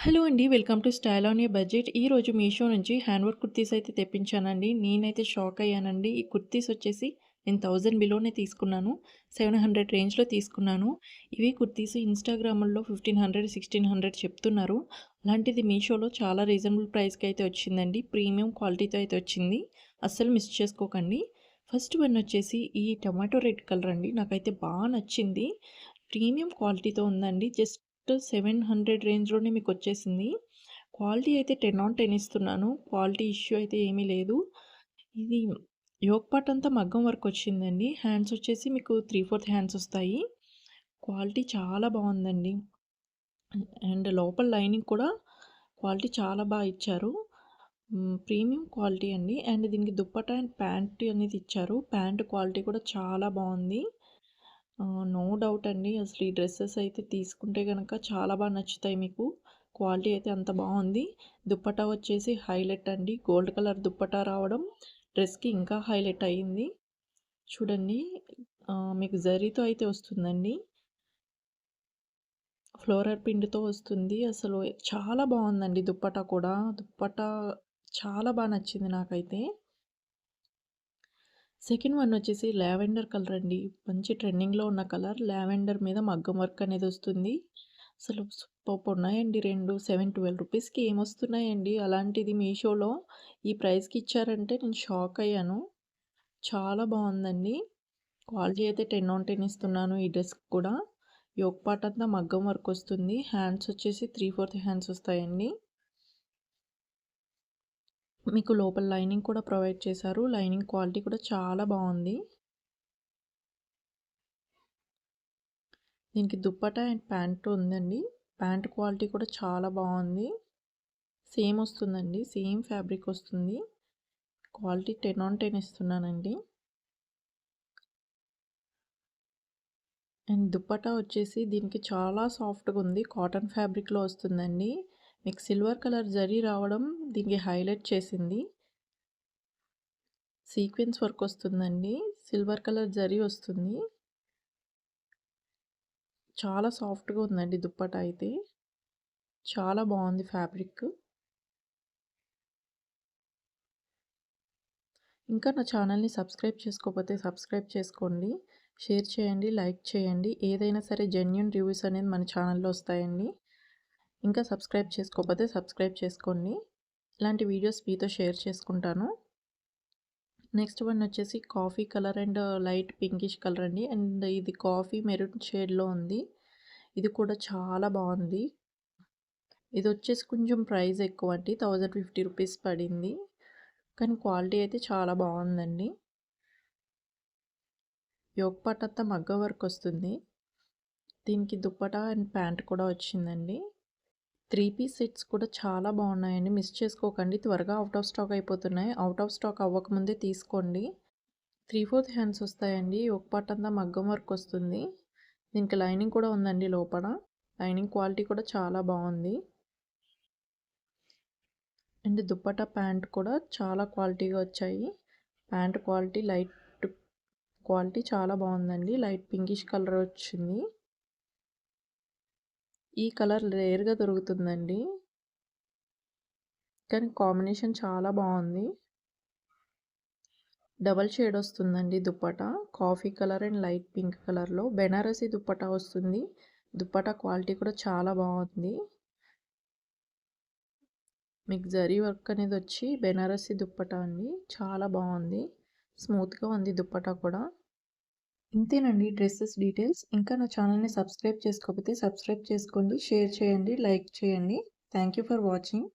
Hello అండి. Welcome to style on a budget. ఈరోజు మీషో నుంచి హ్యాండ్ వర్క్ కుర్తీస్ అయితే తెప్పించానండి. నేనైతే షాక్ అయ్యానండి. ఈ కుర్తీస్ వచ్చేసి నేను 1000 బిలోనే తీసుకున్నాను. 700 రేంజ్‌లో తీసుకున్నాను. ఇవి కుర్తీస్ ఇన్‌స్టాగ్రాముల్లో 1500, 1600 చెప్తున్నారు. అలాంటిది మీషోలో చాలా రీజనబుల్ ప్రైస్‌కి అయితే వచ్చిందండి. ప్రీమియం క్వాలిటీతో అయితే వచ్చింది. అస్సలు మిస్ చేసుకోకండి. ఫస్ట్ వన్ వచ్చేసి ఈ టొమాటో రెడ్ కలర్ అండి. నాకైతే నచ్చింది. ప్రీమియం క్వాలిటీతో ఉందండి. జస్ట్ 700 రేంజ్‌లోనే మీకొచ్చేసింది. క్వాలిటీ అయితే 10 ఆన్ 10 ఇస్తున్నాను. క్వాలిటీ ఇష్యూ అయితే ఏమీ లేదు. ఇది యోక్ పార్ట్ అంతా మగ్గం వర్క్ వచ్చిందండి. హ్యాండ్స్ వచ్చేసి మీకు 3/4 హ్యాండ్స్ వస్తాయి. క్వాలిటీ చాలా బావుందండి. అండ్ లోపల లైనింగ్ కూడా క్వాలిటీ చాలా ఇచ్చారు. ప్రీమియం క్వాలిటీ అండి. అండ్ దీనికి దుప్పట్టా అండ్ ప్యాంట్ అనేది ఇచ్చారు. ప్యాంట్ క్వాలిటీ కూడా చాలా బావుంది. నో డౌట్ అండి. అసలు ఈ డ్రెసెస్ అయితే తీసుకుంటే గనక చాలా నచ్చుతాయి మీకు. క్వాలిటీ అయితే అంత బావుంది. దుప్పట్టా వచ్చేసి హైలైట్ అండి. గోల్డ్ కలర్ దుప్పట్టా రావడం డ్రెస్‌కి ఇంకా హైలైట్ అయింది. చూడండి మీకు జరీతో అయితే వస్తుందండి. ఫ్లోరల్ ప్రింట్‌తో వస్తుంది. అసలు చాలా బావుందండి దుప్పట్టా కూడా. దుప్పట్టా చాలా నచ్చింది నాకైతే. సెకండ్ వన్ వచ్చేసి లావెండర్ కలర్ అండి. మంచి ట్రెండింగ్‌లో ఉన్న కలర్. లావెండర్ మీద మగ్గం వర్క్ అనేది వస్తుంది. అసలు సూపర్బ్ ఉన్నాయండి 2. 12 రూపీస్‌కి ఏమొస్తున్నాయండి. అలాంటిది మీషోలో ఈ ప్రైస్‌కి ఇచ్చారంటే నేను షాక్ అయ్యాను. చాలా బావుందండి. క్వాలిటీ అయితే 10 ఆన్ 10 ఇస్తున్నాను ఈ డ్రెస్‌కి కూడా. యోక్ పార్ట్ అంతా మగ్గం వర్క్ వస్తుంది. హ్యాండ్స్ వచ్చేసి 3/4 హ్యాండ్స్ వస్తాయండి. మీకు లోపల లైనింగ్ కూడా ప్రొవైడ్ చేశారు. లైనింగ్ క్వాలిటీ కూడా చాలా బావుంది. దీనికి దుప్పట్టా అండ్ ప్యాంట్ ఉందండి. ప్యాంట్ క్వాలిటీ కూడా చాలా బావుంది. సేమ్ వస్తుందండి. సేమ్ ఫ్యాబ్రిక్ వస్తుంది. Quality 10 on 10 ఇస్తున్నానండి. అండ్ దుప్పట్టా వచ్చేసి దీనికి చాలా సాఫ్ట్‌గా ఉంది. కాటన్ ఫ్యాబ్రిక్‌లో వస్తుందండి. మీకు సిల్వర్ కలర్ జరీ రావడం దీనికి హైలైట్ చేసింది. సీక్వెన్స్ వర్క్ వస్తుందండి. సిల్వర్ కలర్ జరీ వస్తుంది. చాలా సాఫ్ట్‌గా ఉందండి దుప్పట్టా అయితే. చాలా బావుంది ఫ్యాబ్రిక్. ఇంకా నా ఛానల్‌ని సబ్స్క్రైబ్ చేసుకోకపోతే సబ్స్క్రైబ్ చేసుకోండి. షేర్ చేయండి, లైక్ చేయండి. ఏదైనా సరే జెన్యూన్ రివ్యూస్ అనేది మన ఛానల్‌లో వస్తాయండి. ఇంకా సబ్స్క్రైబ్ చేసుకోకపోతే సబ్స్క్రైబ్ చేసుకోండి. ఇలాంటి వీడియోస్ మీతో షేర్ చేసుకుంటాను. నెక్స్ట్ వన్ వచ్చేసి coffee colour and light pinkish colour అండి. అండ్ ఇది కాఫీ మెరూన్ షేడ్‌లో ఉంది. ఇది కూడా చాలా బావుంది. ఇది వచ్చేసి కొంచెం ప్రైస్ ఎక్కువ అండి. 1050 రూపీస్ పడింది. కానీ క్వాలిటీ అయితే చాలా బావుందండి. యోక్ పార్ట్ అంతా మగ్గం వర్క్ వస్తుంది. దీనికి దుప్పటా అండ్ ప్యాంట్ కూడా వచ్చిందండి. 3 పీస్ సెట్స్ కూడా చాలా బాగున్నాయండి. మిస్ చేసుకోకండి. త్వరగా ఔట్ ఆఫ్ స్టాక్ అయిపోతున్నాయి. ఔట్ ఆఫ్ స్టాక్ అవ్వకముందే తీసుకోండి. 3/4 హ్యాండ్స్ వస్తాయండి. యోక్ పార్ట్ అంతా మగ్గం వర్క్ వస్తుంది. దీనికి లైనింగ్ కూడా ఉందండి లోపల. లైనింగ్ క్వాలిటీ కూడా చాలా బాగుంది. అండ్ దుప్పటా ప్యాంట్ కూడా చాలా క్వాలిటీగా వచ్చాయి. ప్యాంట్ క్వాలిటీ లైట్ క్వాలిటీ చాలా బాగుందండి. లైట్ పింకిష్ కలర్ వచ్చింది. ఈ కలర్ రేర్‌గా దొరుకుతుందండి. కానీ కాంబినేషన్ చాలా బాగుంది. డబల్ షేడ్ వస్తుందండి dupatta. Coffee colour and light pink కలర్‌లో బెనారసి దుప్పటా వస్తుంది. దుప్పటా క్వాలిటీ కూడా చాలా బాగుంది. మీకు జరీ వర్క్ అనేది వచ్చి బెనారసి దుప్పటా అండి. చాలా బాగుంది. స్మూత్‌గా ఉంది దుప్పటా కూడా. ఇంతేనండి డ్రెసెస్ డీటెయిల్స్. ఇంకా నా ఛానల్‌ని సబ్స్క్రైబ్ చేసుకోకపోతే సబ్స్క్రైబ్ చేసుకోండి. షేర్ చేయండి, లైక్ చేయండి. Thank you for watching.